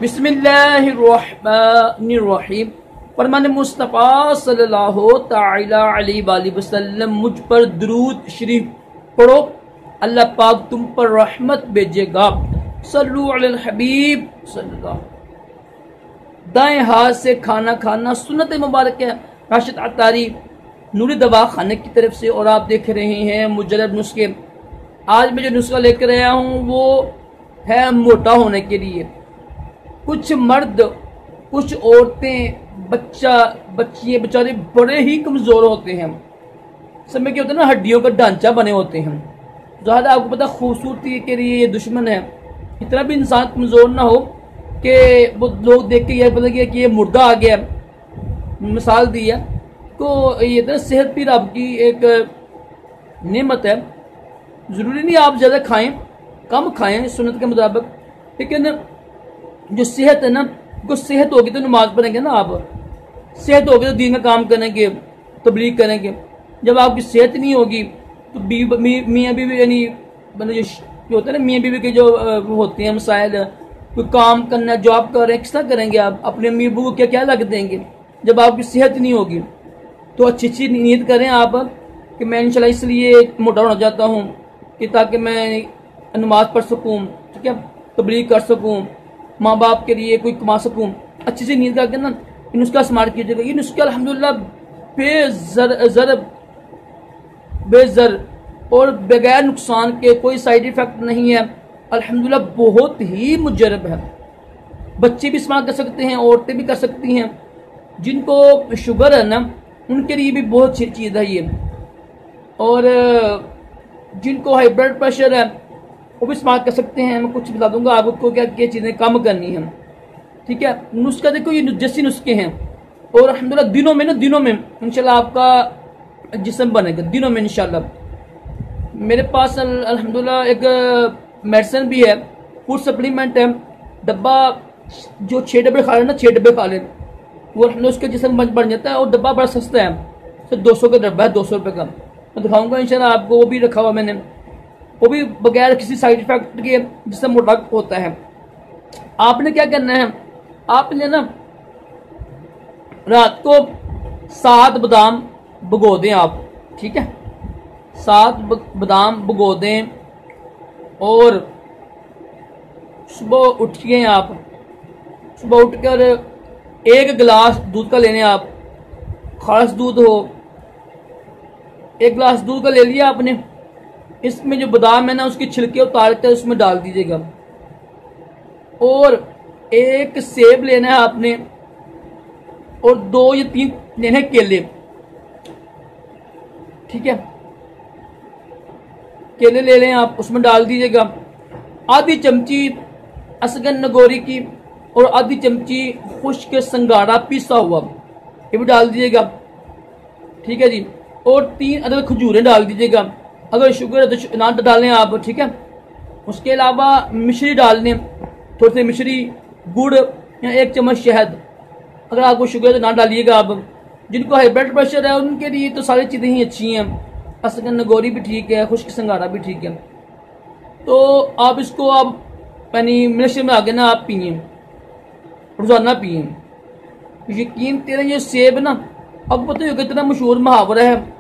बिस्मिल्लाहिर्रहमानिर्रहीम। फरमान मुस्तफ़ा सल्लल्लाहु तआला अलैहि वसल्लम मुझ पर दुरूद शरीफ पढ़ो, अल्लाह पाक तुम पर रहमत भेजेगा। सल्लु अलल हबीब सल्लल्लाहु। दाएं हाथ से खाना खाना सुन्नत मुबारक है। राशिद अतारी नूरी दवा खाने की तरफ से। और आप देख रहे हैं मुजरब नुस्खे। आज मैं जो नुस्खा लेकर आया हूँ वो है मोटा होने के लिए। कुछ मर्द, कुछ औरतें, बच्चियाँ बेचारे बड़े ही कमज़ोर होते हैं। समय क्या होता है ना, हड्डियों का ढांचा बने होते हैं। ज़्यादा आपको पता खूबसूरती के लिए ये दुश्मन है। इतना भी इंसान कमज़ोर ना हो कि वो लोग देख के यह पता किया कि ये मुर्दा आ गया। मिसाल दी है तो ये तो सेहत भी रब की एक नेमत है। ज़रूरी नहीं आप ज़्यादा खाएं, कम खाएं सुन्नत के मुताबिक, लेकिन जो सेहत है ना, कुछ सेहत होगी तो नमाज पढ़ेंगे ना आप, सेहत होगी तो दीन का काम करेंगे, तबलीग करेंगे। जब आपकी सेहत नहीं होगी तो मियाँ बीवी यानी मतलब जो होता है ना, मियाँ बीवी के जो होते हैं मसाइल, कोई काम करना, जॉब कर रहे हैं, किस तरह करेंगे आप? अपने अम्मी अबू को क्या क्या लग देंगे जब आपकी सेहत नहीं होगी? तो अच्छी अच्छी नीयत करें आप कि मैं इंशाल्लाह इसलिए मोटा होना चाहता हूँ कि ताकि मैं नमाज पढ़ सकूँ, ठीक है, तबलीग कर सकूँ, माँ बाप के लिए कोई कमा सकूँ। अच्छी सी नीयत करके ना इन नुस्खा इस्तेमाल कीजिएगा। ये नुस्खा अल्हम्दुलिल्लाह बेज़र और बगैर नुकसान के, कोई साइड इफ़ेक्ट नहीं है। अल्हम्दुलिल्लाह बहुत ही मुजरब है। बच्चे भी इस्तेमाल कर सकते हैं, औरतें भी कर सकती हैं। जिनको शुगर है ना उनके लिए भी बहुत अच्छी चीज़ है ये। और जिनको हाई ब्लड प्रेशर है वो भी इस्तेमाल कर सकते हैं। मैं कुछ बता दूंगा आपको क्या क्या चीज़ें कम करनी है, ठीक है। नुस्खा देखो ये जैसी नुस्खे हैं। और अल्हम्दुलिल्लाह दिनों में इंशाल्लाह आपका जिस्म बनेगा, दिनों में इंशाल्लाह। मेरे पास अल्हम्दुलिल्लाह एक मेडिसिन भी है, फूड सप्लीमेंट है। डब्बा जो 6 डब्बे खा लें ना, 6 डब्बे खा लें, वो उसका जिस्म बन जाता है। और डब्बा बड़ा सस्ता है, सिर्फ 200 का डब्बा है, 200 रुपये का। मैं दिखाऊंगा इंशाल्लाह आपको, वो भी रखा हुआ मैंने, वो भी बगैर किसी साइड इफेक्ट के जिससे मोटा होता है। आपने क्या करना है, आपने ना रात को 7 बादाम भिगो दें आप, ठीक है, 7 बादाम भिगो दें। और सुबह उठिए आप, सुबह उठकर 1 गिलास दूध का लेने आप, खास दूध हो, 1 गिलास दूध का ले लिया आपने। इसमें जो बादाम है ना उसकी छिलके उतार कर उसमें डाल दीजिएगा। और 1 सेब लेना है आपने, और 2 या 3 लेने केले, ठीक है, केले ले लें आप, उसमें डाल दीजिएगा। आधी चमची असगन नगोरी की और आधी चमची खुश्क संगाड़ा पीसा हुआ, ये भी डाल दीजिएगा, ठीक है जी। और 3 अदद खजूरें डाल दीजिएगा। अगर शुगर है तो ना डालें आप, ठीक है। उसके अलावा मिश्री डाल लें, थोड़ी सी मिश्री, गुड़ या 1 चम्मच शहद। अगर आपको शुगर है तो ना डालिएगा आप। जिनको हाई ब्लड प्रेशर है उनके लिए तो सारी चीज़ें ही अच्छी हैं। असगन नगोरी भी ठीक है, खुश्क संगाड़ा भी ठीक है। तो आप इसको आप यानी मिक्सर में आगे ना आप पिए, रोजाना पिए। यकीन करें ये सेब ना, अब पता है कितना मशहूर मुहावरा है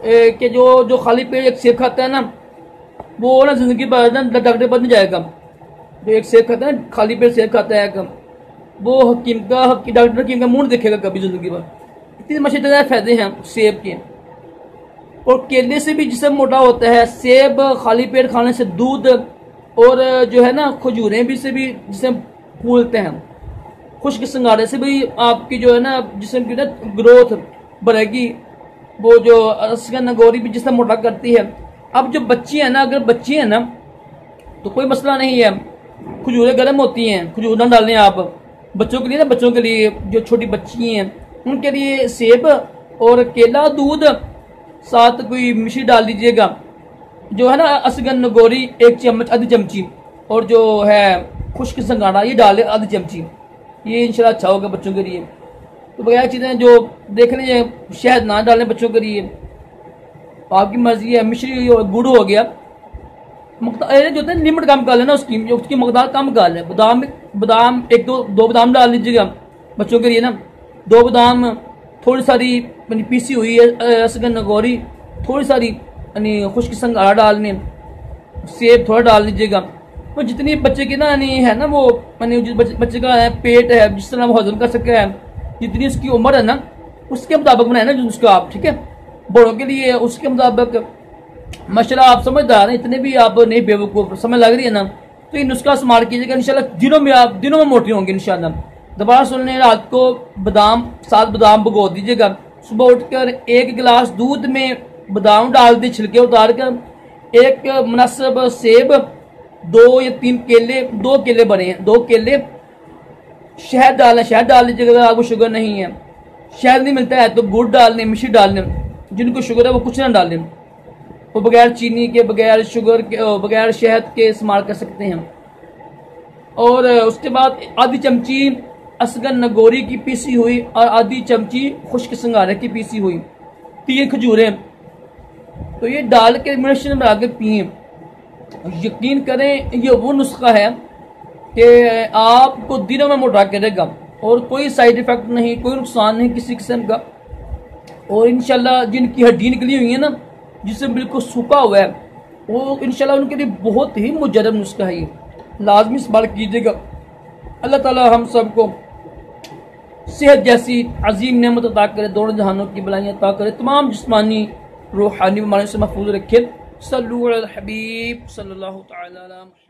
कि जो खाली पेट एक सेब खाता है ना वो ना जिंदगी भर ना डॉक्टर पर नहीं जाएगा। जो एक सेब खाता है ना, खाली पेट सेब खाता है, वो डॉक्टर हकीम का मुंह नहीं देखेगा कभी जिंदगी भर। इतने मशहूर फायदे हैं सेब के। और केले से भी जिस्म मोटा होता है, सेब खाली पेट खाने से, दूध और जो है ना खजूरें भी से भी जिस्म फूलते हैं। खुश्क संगाड़े से भी आपकी जो है ना जिस्म की ना ग्रोथ बढ़ेगी। वो जो असगन नगोरी भी जिस्म मोटा करती है। अब जो बच्ची है ना, अगर बच्ची है ना तो कोई मसला नहीं है, खजूरें गर्म होती हैं, खजूर ना डालें आप। बच्चों के लिए ना, बच्चों के लिए जो छोटी बच्ची हैं उनके लिए सेब और केला, दूध, साथ कोई मिश्री डाल दीजिएगा। जो है ना असगन नगोरी 1 चम्मच, आधी चमची, और जो है खुश्क संगाड़ा ये डाले आधी चमची। ये इंशाल्लाह अच्छा होगा बच्चों के लिए। तो बगैर चीज़ें जो देख लीजिए, शहद ना डालें बच्चों के लिए, आपकी मर्जी है। मिश्री और गुड़ हो गया, जो होता है लिमिट कम कर लेना, उसकी मकदार कम कर लें। बादाम बादाम एक दो बादाम डाल लीजिएगा बच्चों के लिए ना, 2 बादाम, थोड़ी सारी यानी पीसी हुई असगन नगौरी, थोड़ी सारी यानी खुश्क संगारा डालने, सेब थोड़ा डाल लीजिएगा। तो जितनी बच्चे की ना यानी है ना वो यानी बच्चे का है पेट है, जिस तरह वो हजम कर सके है, जितनी उसकी उम्र है ना उसके मुताबिक बनाए ना जो उसका आप, ठीक है। बड़ों के लिए उसके मुताबिक माशाल्लाह आप समझदार हैं, इतने भी आप नहीं बेवकूफ़, समझ लग रही है ना। तो ये नुस्खा इस्तेमाल कीजिएगा, इंशाल्लाह दिनों में मोटी होंगे इंशाल्लाह। दोबारा सुन लें, रात को 7 बादाम भिगो दीजिएगा, सुबह उठकर 1 गिलास दूध में बादाम डाल दी छिलके उतार कर, 1 मुनासिब सेब, 2 या 3 केले, 2 केले बने हैं, 2 केले, शहद डाल लीजिएगा अगर आपको शुगर नहीं है, शहद नहीं मिलता है तो गुड़ डाल लें, मिश्री डाल लें, जिनको शुगर है वो कुछ ना डाल लें, वो बगैर चीनी के, बगैर शुगर के, बगैर शहद के इस्तेमाल कर सकते हैं। और उसके बाद आधी चमची असगन नगोरी की पीसी हुई और आधी चमची खुश्क संगारे की पीसी हुई, 3 खजूरें, तो ये डाल के मिश्रण बना के पिए। यकीन करें ये वो नुस्खा है कि आपको दिनों में मोटा करेगा और कोई साइड इफेक्ट नहीं, कोई नुकसान नहीं किसी किस्म का। और इंशाल्लाह जिनकी हड्डी निकली हुई है ना, जिसमें बिल्कुल सूखा हुआ है, वो इंशाल्लाह उनके लिए बहुत ही मुजरब नुस्खा है, ये लाजमी इस्तेमाल कीजिएगा। अल्लाह ताला हम सबको सेहत जैसी अजीम नेमत अता करे, दोनों जहानों की बलाइयाँ अता करे, तमाम जिस्मानी रूहानी बीमारियों से महफूज रखे। सल्लल्लाहु अलैहि हबीब सल्लल्लाहु तआला अलैहि